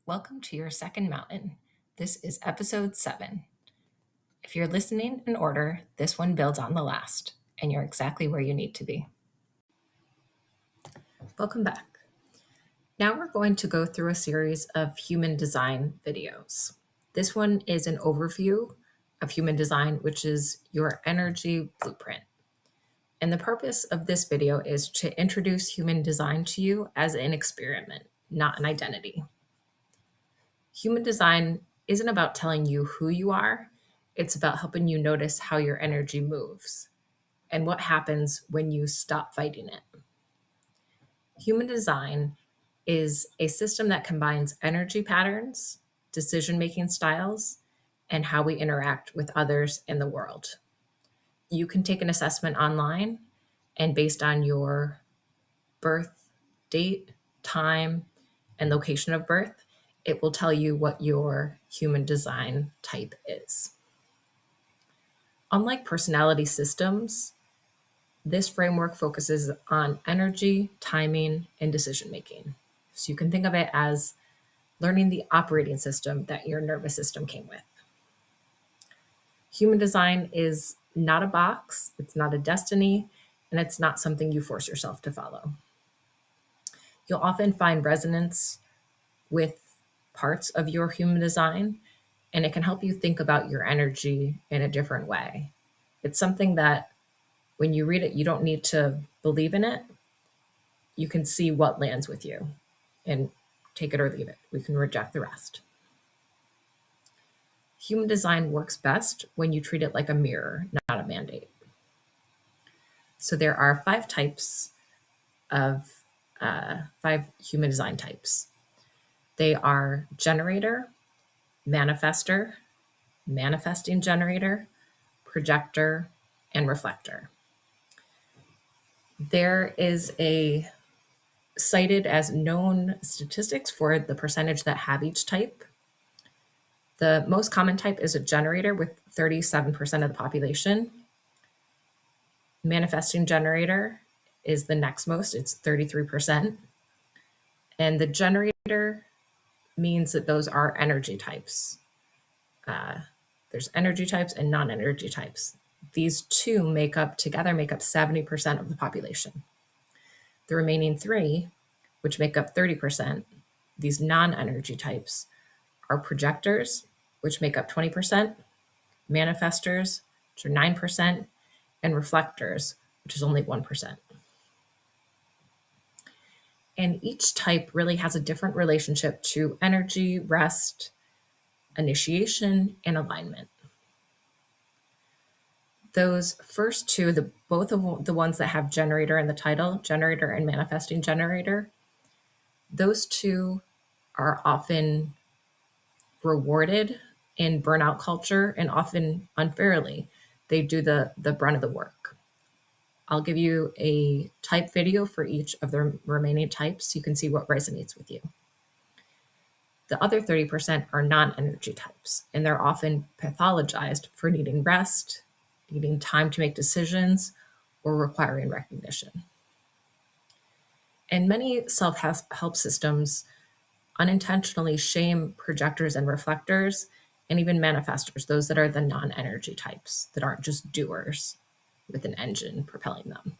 Welcome to your second mountain. This is episode 7. If you're listening in order, this one builds on the last, and you're exactly where you need to be. Welcome back. Now we're going to go through a series of human design videos. This one is an overview of human design, which is your energy blueprint. And the purpose of this video is to introduce human design to you as an experiment, not an identity. Human design isn't about telling you who you are, it's about helping you notice how your energy moves and what happens when you stop fighting it. Human design is a system that combines energy patterns, decision making styles, and how we interact with others in the world. You can take an assessment online, and based on your birth date, time, and location of birth, it will tell you what your human design type is. Unlike personality systems, this framework focuses on energy, timing, and decision making. So you can think of it as learning the operating system that your nervous system came with. Human design is not a box, it's not a destiny, and it's not something you force yourself to follow. You'll often find resonance with parts of your human design, and it can help you think about your energy in a different way. It's something that when you read it, you don't need to believe in it. You can see what lands with you and take it or leave it. We can reject the rest. Human design works best when you treat it like a mirror, not a mandate. So there are 5 types of 5 human design types. They are generator, manifestor, manifesting generator, projector, and reflector. There is a cited as known statistics for the percentage that have each type. The most common type is a generator with 37% of the population. Manifesting generator is the next most, it's 33%. And the generator means that those are energy types. There's energy types and non-energy types. These two together make up 70% of the population. The remaining 3, which make up 30%, these non-energy types, are projectors, which make up 20%, manifestors, which are 9%, and reflectors, which is only 1%. And each type really has a different relationship to energy, rest, initiation, and alignment. Those first 2, both of the ones that have generator in the title, generator and manifesting generator, those 2 are often rewarded in burnout culture and often unfairly. They do the brunt of the work. I'll give you a type video for each of the remaining types so you can see what resonates with you. The other 30% are non-energy types, and they're often pathologized for needing rest, needing time to make decisions, or requiring recognition. And many self-help systems unintentionally shame projectors and reflectors, and even manifestors, those that are the non-energy types that aren't just doers with an engine propelling them.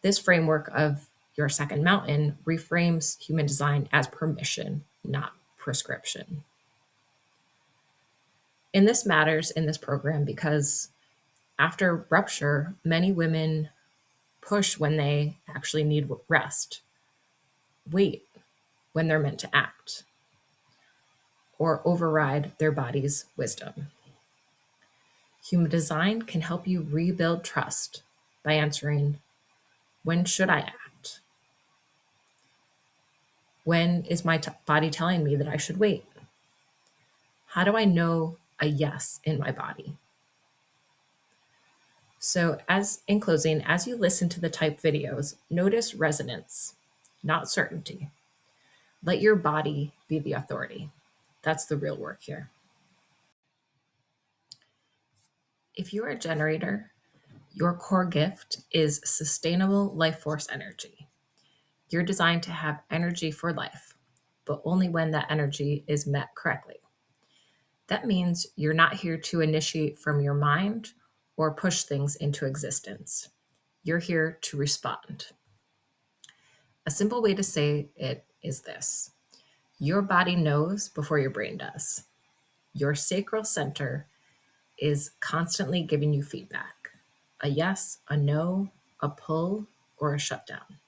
This framework of your second mountain reframes human design as permission, not prescription. And this matters in this program because after rupture, many women push when they actually need rest, wait when they're meant to act, or override their body's wisdom. Human design can help you rebuild trust by answering, when should I act? When is my body telling me that I should wait? How do I know a yes in my body? So in closing, as you listen to the type videos, notice resonance, not certainty. Let your body be the authority. That's the real work here. If you're a generator, your core gift is sustainable life force energy. You're designed to have energy for life, but only when that energy is met correctly. That means you're not here to initiate from your mind or push things into existence. You're here to respond. A simple way to say it is this: your body knows before your brain does. Your sacral center is constantly giving you feedback: a yes, a no, a pull, or a shutdown.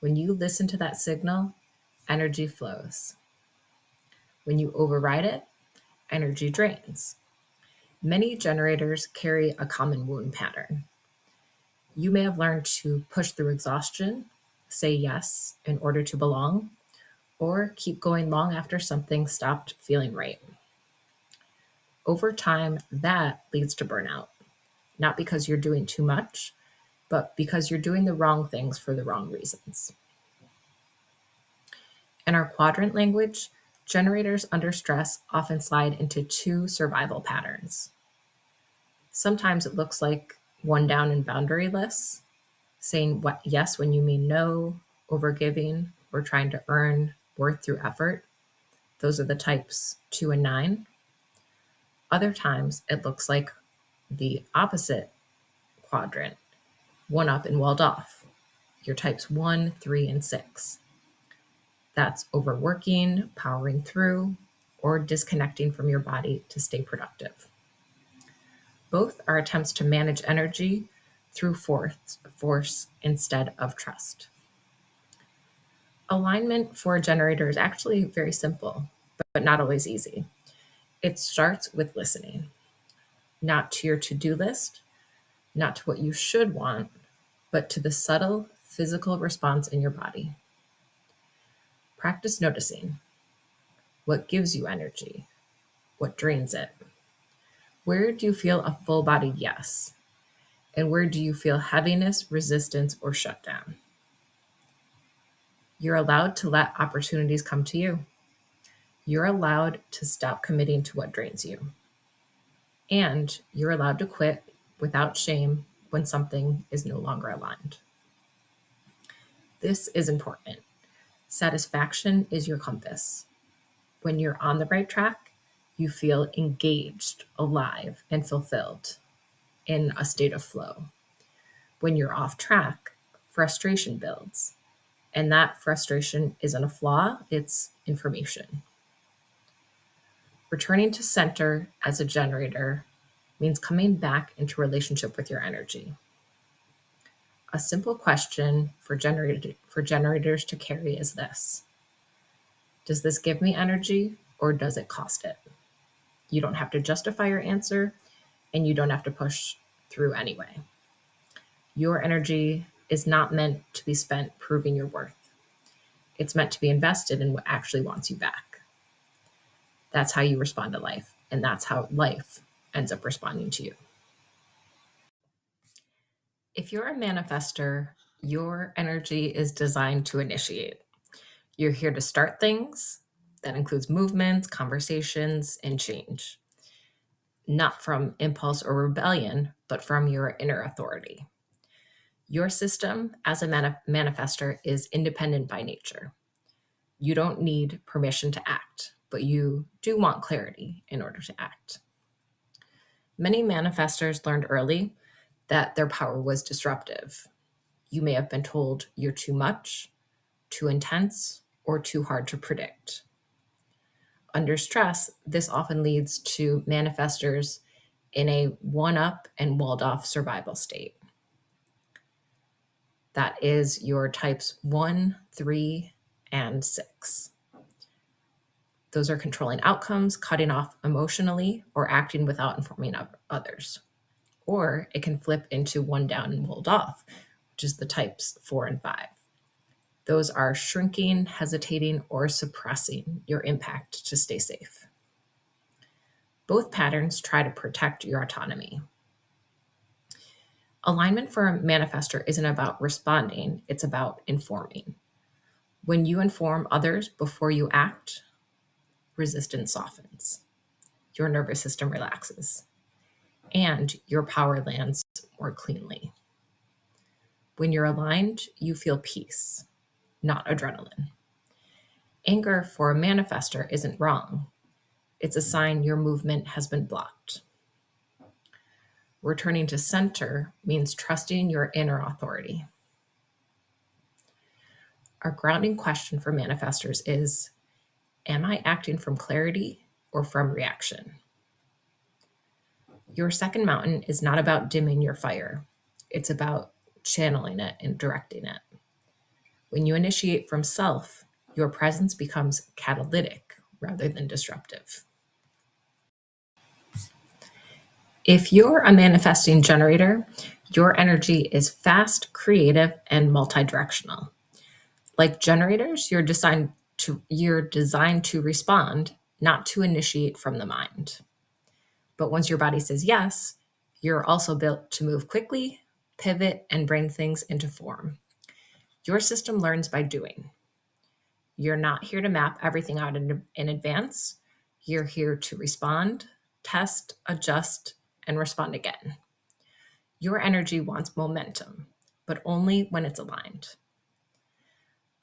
When you listen to that signal, energy flows. When you override it, energy drains. Many generators carry a common wound pattern. You may have learned to push through exhaustion, say yes in order to belong, or keep going long after something stopped feeling right. Over time, that leads to burnout, not because you're doing too much, but because you're doing the wrong things for the wrong reasons. In our quadrant language, generators under stress often slide into two survival patterns. Sometimes it looks like one down in boundary lists, saying what yes when you mean no, overgiving, or trying to earn worth through effort. Those are the types 2 and 9. Other times it looks like the opposite quadrant, one up and walled off. Your types 1, 3, and 6. That's overworking, powering through, or disconnecting from your body to stay productive. Both are attempts to manage energy through force instead of trust. Alignment for a generator is actually very simple, but not always easy. It starts with listening, not to your to-do list, not to what you should want, but to the subtle physical response in your body. Practice noticing what gives you energy, what drains it. Where do you feel a full-bodied yes? And where do you feel heaviness, resistance, or shutdown? You're allowed to let opportunities come to you. You're allowed to stop committing to what drains you. And you're allowed to quit without shame when something is no longer aligned. This is important. Satisfaction is your compass. When you're on the right track, you feel engaged, alive, and fulfilled, in a state of flow. When you're off track, frustration builds. And that frustration isn't a flaw, it's information. Returning to center as a generator means coming back into relationship with your energy. A simple question for generators to carry is this: does this give me energy or does it cost it? You don't have to justify your answer, and you don't have to push through anyway. Your energy is not meant to be spent proving your worth. It's meant to be invested in what actually wants you back. That's how you respond to life, and that's how life ends up responding to you. If you're a manifestor, your energy is designed to initiate. You're here to start things. That includes movements, conversations, and change. Not from impulse or rebellion, but from your inner authority. Your system as a manifestor is independent by nature. You don't need permission to act, but you do want clarity in order to act. Many manifestors learned early that their power was disruptive. You may have been told you're too much, too intense, or too hard to predict. Under stress, this often leads to manifestors in a one-up and walled-off survival state. That is your types 1, 3, and 6. Those are controlling outcomes, cutting off emotionally, or acting without informing others. Or it can flip into one down and walled off, which is the types 4 and 5. Those are shrinking, hesitating, or suppressing your impact to stay safe. Both patterns try to protect your autonomy. Alignment for a manifestor isn't about responding, it's about informing. When you inform others before you act, resistance softens. Your nervous system relaxes, and your power lands more cleanly. When you're aligned, you feel peace, not adrenaline. Anger for a manifestor isn't wrong. It's a sign your movement has been blocked. Returning to center means trusting your inner authority. Our grounding question for manifestors is, am I acting from clarity or from reaction? Your second mountain is not about dimming your fire. It's about channeling it and directing it. When you initiate from self, your presence becomes catalytic rather than disruptive. If you're a manifesting generator, your energy is fast, creative, and multidirectional. Like generators, you're designed to respond, not to initiate from the mind. But once your body says yes, you're also built to move quickly, pivot, and bring things into form. Your system learns by doing. You're not here to map everything out in advance. You're here to respond, test, adjust, and respond again. Your energy wants momentum, but only when it's aligned.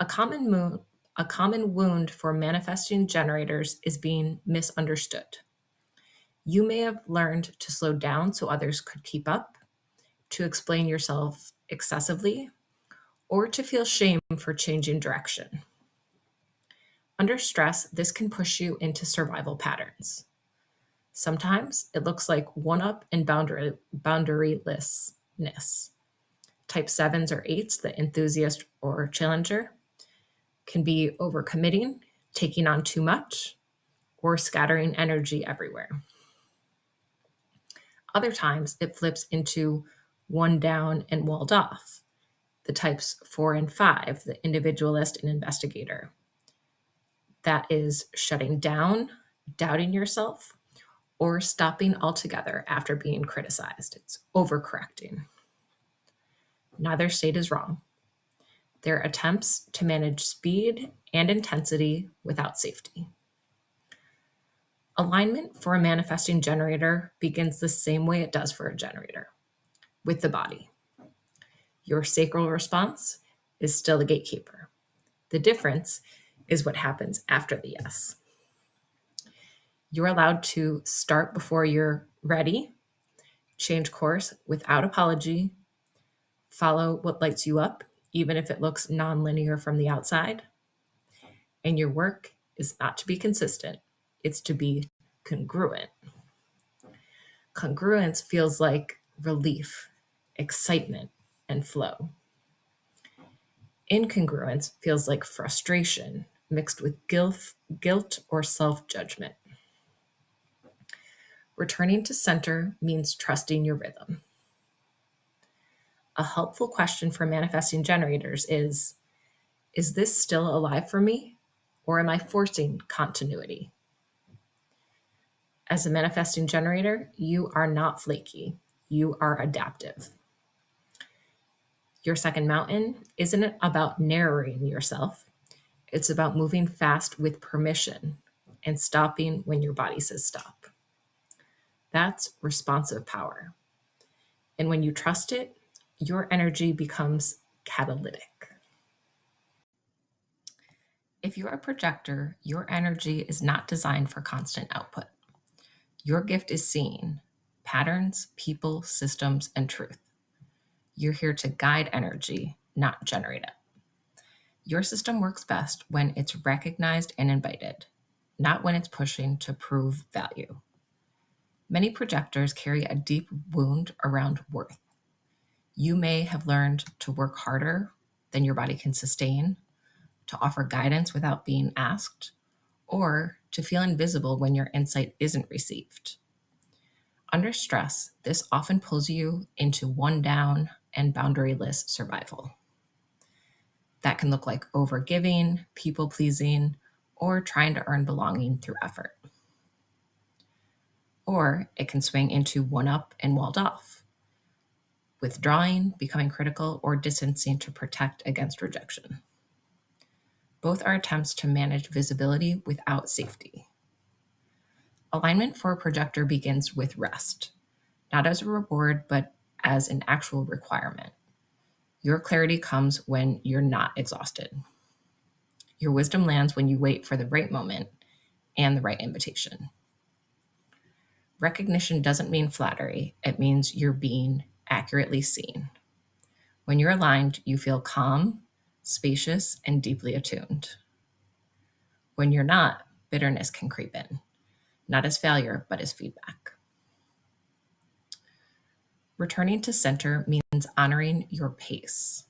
A common wound for manifesting generators is being misunderstood. You may have learned to slow down so others could keep up, to explain yourself excessively, or to feel shame for changing direction. Under stress, this can push you into survival patterns. Sometimes it looks like one-up and boundarylessness. Type 7s or 8s, the enthusiast or challenger, can be overcommitting, taking on too much, or scattering energy everywhere. Other times it flips into one down and walled off. The types 4 and 5, the individualist and investigator. That is shutting down, doubting yourself, or stopping altogether after being criticized. It's overcorrecting. Neither state is wrong. They're attempts to manage speed and intensity without safety. Alignment for a manifesting generator begins the same way it does for a generator, with the body. Your sacral response is still the gatekeeper. The difference is what happens after the yes. You're allowed to start before you're ready, change course without apology, follow what lights you up, even if it looks nonlinear from the outside. And your work is not to be consistent, it's to be congruent. Congruence feels like relief, excitement, and flow. Incongruence feels like frustration mixed with guilt or self-judgment. Returning to center means trusting your rhythm. A helpful question for manifesting generators is this still alive for me, or am I forcing continuity? As a manifesting generator, you are not flaky. You are adaptive. Your second mountain isn't about narrowing yourself. It's about moving fast with permission and stopping when your body says stop. That's responsive power. And when you trust it, your energy becomes catalytic. If you're a projector, your energy is not designed for constant output. Your gift is seeing patterns, people, systems, and truth. You're here to guide energy, not generate it. Your system works best when it's recognized and invited, not when it's pushing to prove value. Many projectors carry a deep wound around worth. You may have learned to work harder than your body can sustain, to offer guidance without being asked, or to feel invisible when your insight isn't received. Under stress, this often pulls you into one down and boundaryless survival. That can look like overgiving, people-pleasing, or trying to earn belonging through effort. Or it can swing into one-up and walled off, withdrawing, becoming critical, or distancing to protect against rejection. Both are attempts to manage visibility without safety. Alignment for a projector begins with rest, not as a reward, but as an actual requirement. Your clarity comes when you're not exhausted. Your wisdom lands when you wait for the right moment and the right invitation. Recognition doesn't mean flattery, it means you're being accurately seen. When you're aligned, you feel calm, spacious, and deeply attuned. When you're not, bitterness can creep in, not as failure, but as feedback. Returning to center means honoring your pace.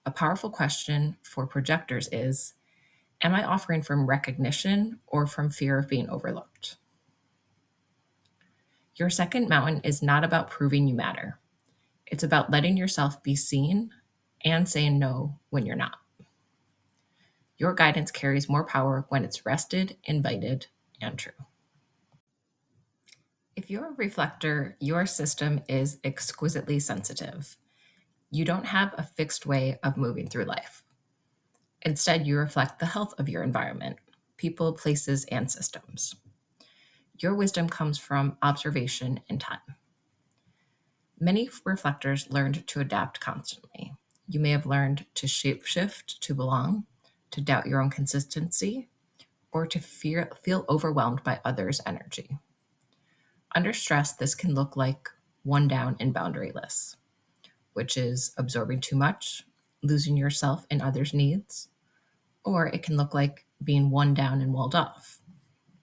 A powerful question for projectors is, am I offering from recognition or from fear of being overlooked? Your second mountain is not about proving you matter. It's about letting yourself be seen and saying no when you're not. Your guidance carries more power when it's rested, invited, and true. If you're a reflector, your system is exquisitely sensitive. You don't have a fixed way of moving through life. Instead, you reflect the health of your environment, people, places, and systems. Your wisdom comes from observation and time. Many reflectors learned to adapt constantly. You may have learned to shapeshift to belong, to doubt your own consistency, or to feel overwhelmed by others' energy. Under stress, this can look like one down and boundaryless, which is absorbing too much, losing yourself in others' needs, or it can look like being one down and walled off,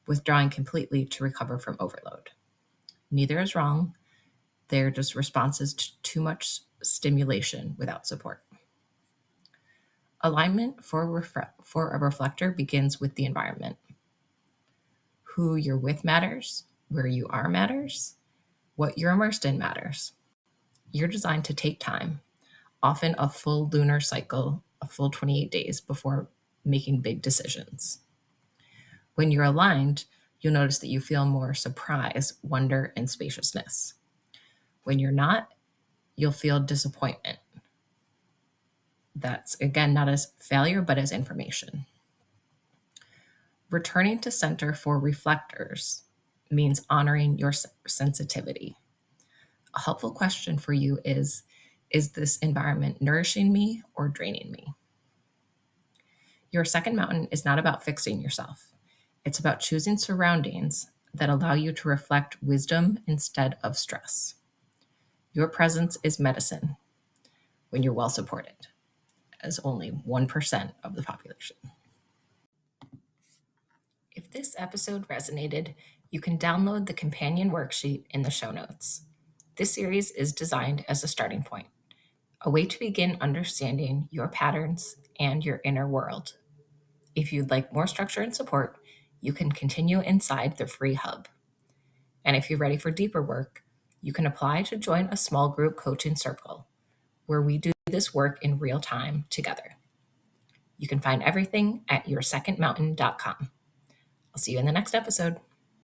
withdrawing completely to recover from overload. Neither is wrong. They're just responses to too much stimulation without support. Alignment for a reflector begins with the environment. Who you're with matters, where you are matters, what you're immersed in matters. You're designed to take time, often a full lunar cycle, a full 28 days before making big decisions. When you're aligned, you'll notice that you feel more surprise, wonder, and spaciousness. When you're not, you'll feel disappointment. That's, again, not as failure, but as information. Returning to center for reflectors means honoring your sensitivity. A helpful question for you is this environment nourishing me or draining me? Your second mountain is not about fixing yourself. It's about choosing surroundings that allow you to reflect wisdom instead of stress. Your presence is medicine when you're well supported, as only 1% of the population. If this episode resonated, you can download the companion worksheet in the show notes. This series is designed as a starting point, a way to begin understanding your patterns and your inner world. If you'd like more structure and support, you can continue inside the free hub. And if you're ready for deeper work, you can apply to join a small group coaching circle where we do this work in real time together. You can find everything at yoursecondmountain.com. I'll see you in the next episode.